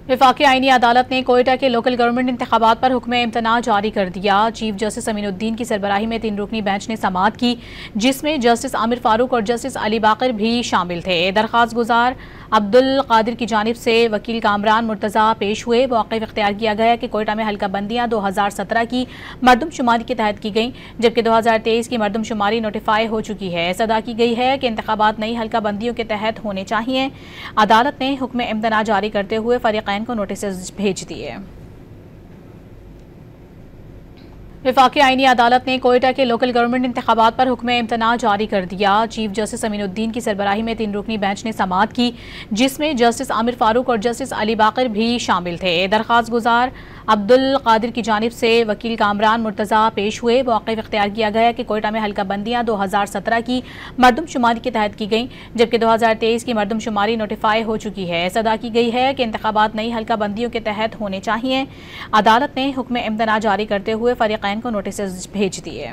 वफाकी आईनी अदालत ने कोयटा के लोकल गवर्नमेंट इंतखाबात पर हुक्म इम्तना जारी कर दिया। चीफ जस्टिस अमीनुद्दीन की सरबराही में 3 रुकनी बेंच ने समाअत की, जिसमें जस्टिस आमिर फारूक और जस्टिस अली बाकर भी शामिल थे। दरख्वास्त गुजार अब्दुल कादिर की जानिब से वकील कामरान मुर्तज़ा पेश हुए। मौक़िफ़ इख्तियार किया गया कि कोयटा में हल्का बंदियाँ 2017 की मरदमशुमारी के तहत की गईं, जबकि 2023 की मरदमशुमारी नोटिफाई हो चुकी है। सदा की गई है कि इंतखाबात नई हल्का बंदियों के तहत होने चाहिए। अदालत ने हुक्म इम्तना जारी करते हुए फरीक़ैन को नोटिस भेज दिए। वफाकी आईनी अदालत ने कोयटा के लोकल गवर्नमेंट इंतखाबात पर हुक्म इम्तना जारी कर दिया। चीफ जस्टिस अमीनुद्दीन की सरबराही में 3 रुकनी बेंच ने समाअत की, जिसमें जस्टिस आमिर फारूक और जस्टिस अली बाकर भी शामिल थे। दरख्वास्त गुजार अब्दुल कादिर की जानिब से वकील कामरान मुर्तज़ा पेश हुए। मौक़िफ़ इख्तियार किया गया कि कोयटा में हल्का बंदियाँ 2017 की मरदमशुमारी के तहत की गईं, जबकि 2023 की मरदमशुमारी नोटिफाई हो चुकी है। सदा की गई है कि इंतखाबात नई हल्का बंदियों के तहत होने चाहिए। अदालत ने हुक्म इम्तना जारी करते हुए फरीक़ैन को नोटिस भेज दिए।